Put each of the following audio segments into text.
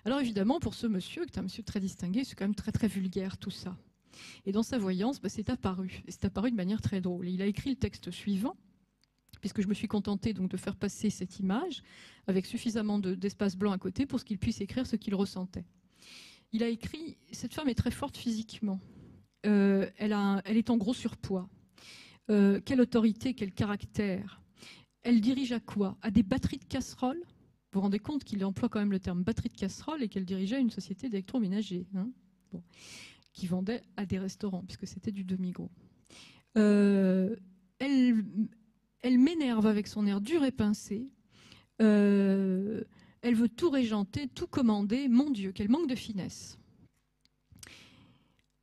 Alors évidemment, pour ce monsieur, qui est un monsieur très distingué, c'est quand même très très vulgaire tout ça. Et dans sa voyance, c'est apparu. Et c'est apparu de manière très drôle. Et il a écrit le texte suivant, puisque je me suis contentée donc de faire passer cette image avec suffisamment d'espace blanc à côté pour qu'il puisse écrire ce qu'il ressentait. Il a écrit « Cette femme est très forte physiquement. Elle est en gros surpoids. Quelle autorité, quel caractère. Elle dirige à quoi? À des batteries de casseroles. Vous vous rendez compte qu'il emploie quand même le terme batterie de casseroles et qu'elle dirigeait une société d'électroménager, hein, bon, qui vendait à des restaurants, puisque c'était du demi-gros. Elle m'énerve avec son air dur et pincé. Elle veut tout régenter, tout commander. Mon Dieu, quel manque de finesse. »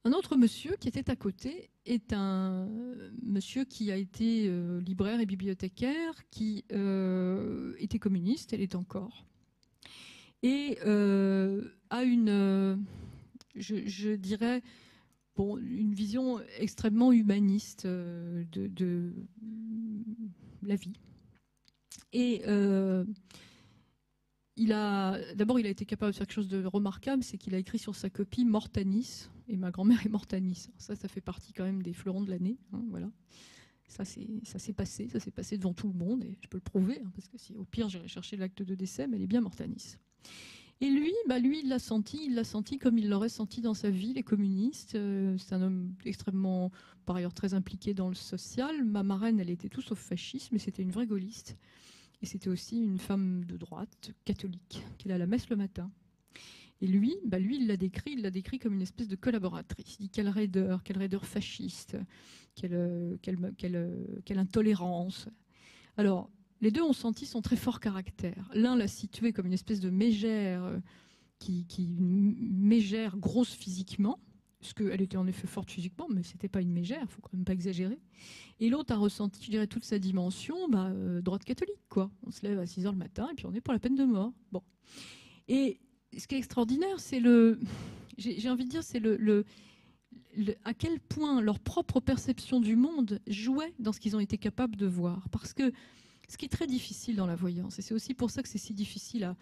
Un autre monsieur qui était à côté est un monsieur qui a été libraire et bibliothécaire, qui était communiste, elle est encore, et a une, je dirais, bon, une vision extrêmement humaniste de la vie. Et d'abord, il a été capable de faire quelque chose de remarquable, c'est qu'il a écrit sur sa copie « Morte à Nice ». Et ma grand-mère est morte à Nice. Ça fait partie quand même des fleurons de l'année. Hein, voilà. Ça s'est passé devant tout le monde, et je peux le prouver, hein, parce que si au pire j'irai chercher l'acte de décès, mais elle est bien morte à Nice. Et lui, il l'a senti comme il l'aurait senti dans sa vie, les communistes. C'est un homme extrêmement, par ailleurs très impliqué dans le social. Ma marraine, elle était tout sauf fasciste, mais c'était une vraie gaulliste. Et c'était aussi une femme de droite, catholique, qui allait à la messe le matin. Et lui, il l'a décrit comme une espèce de collaboratrice. Il dit quelle raideur fasciste, quelle intolérance. Alors, les deux ont senti son très fort caractère. L'un l'a situé comme une espèce de mégère, mégère grosse physiquement, parce qu'elle était en effet forte physiquement, mais c'était pas une mégère, il ne faut quand même pas exagérer. Et l'autre a ressenti, je dirais, toute sa dimension droite catholique, quoi. On se lève à 6h le matin et puis on est pour la peine de mort. Bon. Et ce qui est extraordinaire, c'est j'ai envie de dire, c'est à quel point leur propre perception du monde jouait dans ce qu'ils ont été capables de voir. Parce que ce qui est très difficile dans la voyance, et c'est aussi pour ça que c'est si difficile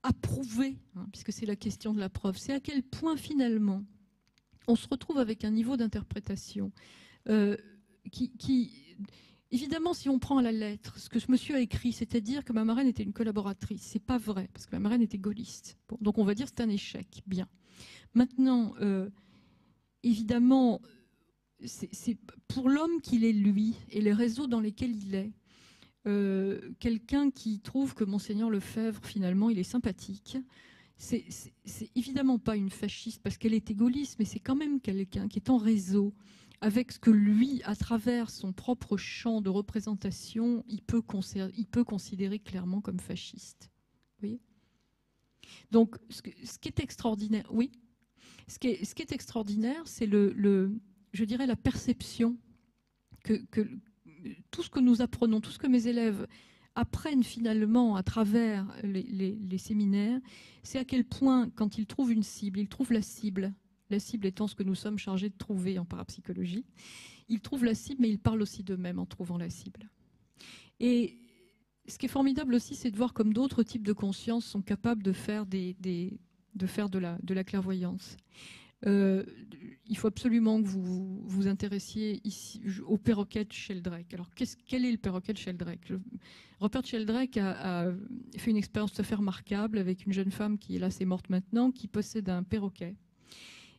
à prouver, hein, puisque c'est la question de la preuve, c'est à quel point finalement on se retrouve avec un niveau d'interprétation qui évidemment, si on prend à la lettre ce que ce monsieur a écrit, c'est-à-dire que ma marraine était une collaboratrice, c'est pas vrai, parce que ma marraine était gaulliste. Bon, donc on va dire que c'est un échec. Bien. Maintenant, évidemment, c'est pour l'homme qu'il est lui et les réseaux dans lesquels il est, quelqu'un qui trouve que Monseigneur Lefebvre, finalement, il est sympathique. C'est évidemment pas une fasciste parce qu'elle était gaulliste, mais c'est quand même quelqu'un qui est en réseau avec ce que lui, à travers son propre champ de représentation, il peut considérer clairement comme fasciste. Vous voyez ? Donc, ce qui est extraordinaire, oui, ce qui est extraordinaire, c'est je dirais, la perception que tout ce que nous apprenons, tout ce que mes élèves apprennent finalement à travers les séminaires, c'est à quel point, quand ils trouvent une cible, ils trouvent la cible étant ce que nous sommes chargés de trouver en parapsychologie, ils trouvent la cible, mais ils parlent aussi d'eux-mêmes en trouvant la cible. Et ce qui est formidable aussi, c'est de voir comme d'autres types de conscience sont capables de faire de la clairvoyance. Il faut absolument que vous vous intéressiez ici au perroquet de Sheldrake. Alors, quel est le perroquet de Sheldrake? Robert Sheldrake a fait une expérience tout à fait remarquable avec une jeune femme qui, hélas, est morte maintenant, qui possède un perroquet.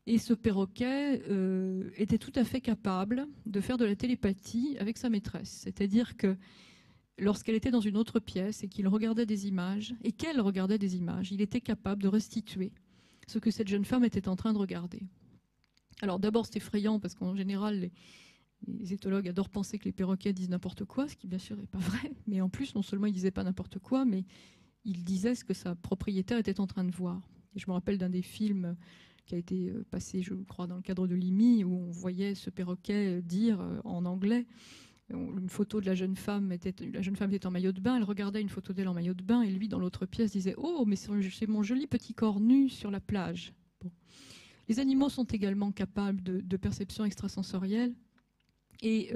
Et ce perroquet était tout à fait capable de faire de la télépathie avec sa maîtresse. C'est-à-dire que lorsqu'elle était dans une autre pièce et qu'il regardait des images, et qu'elle regardait des images, il était capable de restituer ce que cette jeune femme était en train de regarder. Alors d'abord, c'est effrayant parce qu'en général, les éthologues adorent penser que les perroquets disent n'importe quoi, ce qui bien sûr n'est pas vrai. Mais en plus, non seulement ils ne disaient pas n'importe quoi, mais ils disaient ce que sa propriétaire était en train de voir. Et je me rappelle d'un des films qui a été passé, je crois, dans le cadre de l'IMI, où on voyait ce perroquet dire en anglais, une photo de la jeune femme était en maillot de bain, elle regardait une photo d'elle en maillot de bain, et lui, dans l'autre pièce, disait « Oh, mais c'est mon joli petit corps nu sur la plage. » Bon. Les animaux sont également capables de perception extrasensorielle, et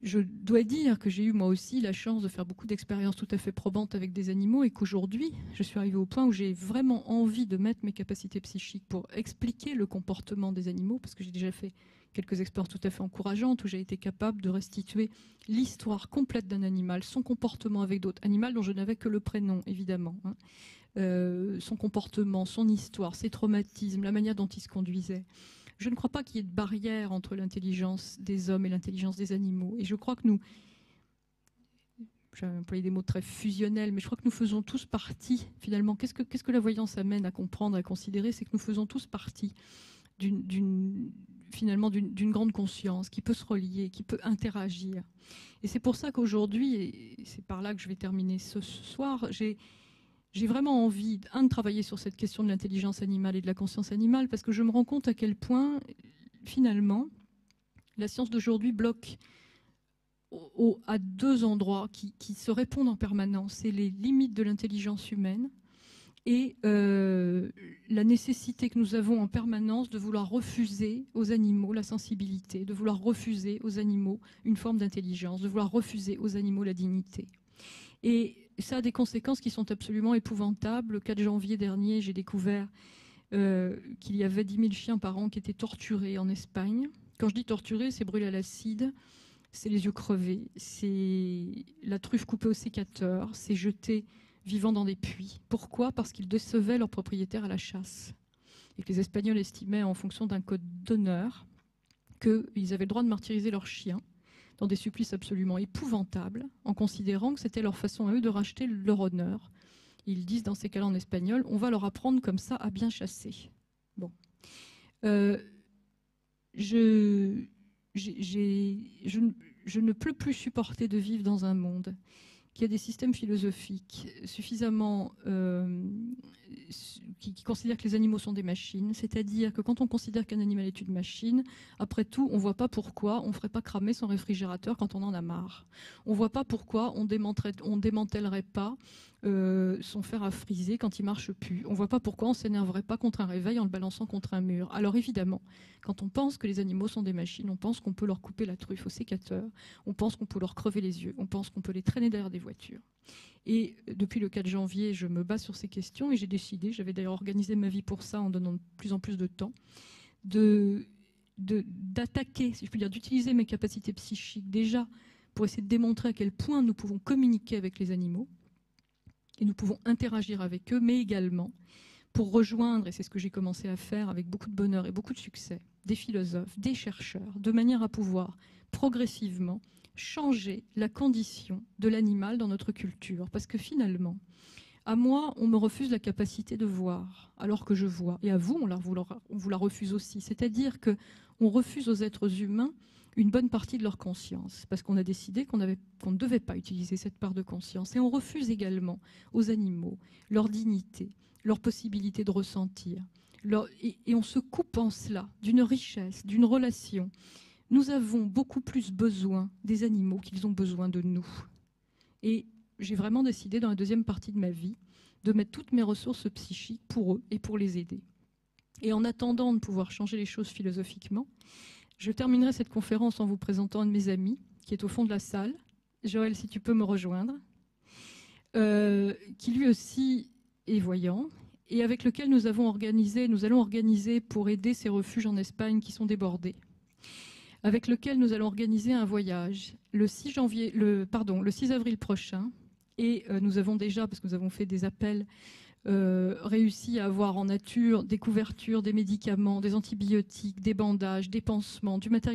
je dois dire que j'ai eu moi aussi la chance de faire beaucoup d'expériences tout à fait probantes avec des animaux et qu'aujourd'hui, je suis arrivée au point où j'ai vraiment envie de mettre mes capacités psychiques pour expliquer le comportement des animaux, parce que j'ai déjà fait quelques expériences tout à fait encourageantes où j'ai été capable de restituer l'histoire complète d'un animal, son comportement avec d'autres animaux dont je n'avais que le prénom, évidemment, hein. Son comportement, son histoire, ses traumatismes, la manière dont il se conduisait. Je ne crois pas qu'il y ait de barrière entre l'intelligence des hommes et l'intelligence des animaux. Et je crois que nous, j'ai employé des mots très fusionnels, mais je crois que nous faisons tous partie, finalement, qu'est-ce que la voyance amène à comprendre, à considérer, c'est que nous faisons tous partie finalement d'une grande conscience qui peut se relier, qui peut interagir. Et c'est pour ça qu'aujourd'hui, et c'est par là que je vais terminer ce soir, j'ai vraiment envie, de travailler sur cette question de l'intelligence animale et de la conscience animale, parce que je me rends compte à quel point, finalement, la science d'aujourd'hui bloque à deux endroits qui se répondent en permanence. C'est les limites de l'intelligence humaine et la nécessité que nous avons en permanence de vouloir refuser aux animaux la sensibilité, de vouloir refuser aux animaux une forme d'intelligence, de vouloir refuser aux animaux la dignité. Et ça a des conséquences qui sont absolument épouvantables. Le 4 janvier dernier, j'ai découvert qu'il y avait 10 000 chiens par an qui étaient torturés en Espagne. Quand je dis torturés, c'est brûlés à l'acide, c'est les yeux crevés, c'est la truffe coupée au sécateur, c'est jeté vivant dans des puits. Pourquoi ? Parce qu'ils décevaient leurs propriétaires à la chasse. Et que les Espagnols estimaient, en fonction d'un code d'honneur, qu'ils avaient le droit de martyriser leurs chiens dans des supplices absolument épouvantables, en considérant que c'était leur façon à eux de racheter leur honneur. Ils disent dans ces cas-là en espagnol, on va leur apprendre comme ça à bien chasser. Bon. Je ne peux plus supporter de vivre dans un monde qui a des systèmes philosophiques suffisamment qui considèrent que les animaux sont des machines, c'est-à-dire que quand on considère qu'un animal est une machine, après tout, on ne voit pas pourquoi on ne ferait pas cramer son réfrigérateur quand on en a marre. On ne voit pas pourquoi on ne démantèlerait pas son fer à friser quand il ne marche plus. On ne voit pas pourquoi on ne s'énerverait pas contre un réveil en le balançant contre un mur. Alors évidemment, quand on pense que les animaux sont des machines, on pense qu'on peut leur couper la truffe au sécateur, on pense qu'on peut leur crever les yeux, on pense qu'on peut les traîner derrière des voitures. Et depuis le 4 janvier, je me bats sur ces questions et j'ai décidé, j'avais d'ailleurs organisé ma vie pour ça en donnant de plus en plus de temps, d'attaquer, si je puis dire, d'utiliser mes capacités psychiques déjà pour essayer de démontrer à quel point nous pouvons communiquer avec les animaux et nous pouvons interagir avec eux, mais également pour rejoindre, et c'est ce que j'ai commencé à faire avec beaucoup de bonheur et beaucoup de succès, des philosophes, des chercheurs, de manière à pouvoir progressivement changer la condition de l'animal dans notre culture. Parce que finalement, à moi, on me refuse la capacité de voir, alors que je vois. Et à vous, on vous la refuse aussi. C'est-à-dire qu'on refuse aux êtres humains une bonne partie de leur conscience, parce qu'on a décidé qu'on ne devait pas utiliser cette part de conscience. Et on refuse également aux animaux leur dignité, leur possibilité de ressentir. Et on se coupe en cela d'une richesse, d'une relation. Nous avons beaucoup plus besoin des animaux qu'ils ont besoin de nous. Et j'ai vraiment décidé, dans la deuxième partie de ma vie, de mettre toutes mes ressources psychiques pour eux et pour les aider. Et en attendant de pouvoir changer les choses philosophiquement, je terminerai cette conférence en vous présentant un de mes amis, qui est au fond de la salle. Joël, si tu peux me rejoindre, qui lui aussi est voyant, et avec lequel nous allons organiser pour aider ces refuges en Espagne qui sont débordés, avec lequel nous allons organiser un voyage le 6 avril prochain. Et nous avons déjà, parce que nous avons fait des appels, réussi à avoir en nature des couvertures, des médicaments, des antibiotiques, des bandages, des pansements, du matériel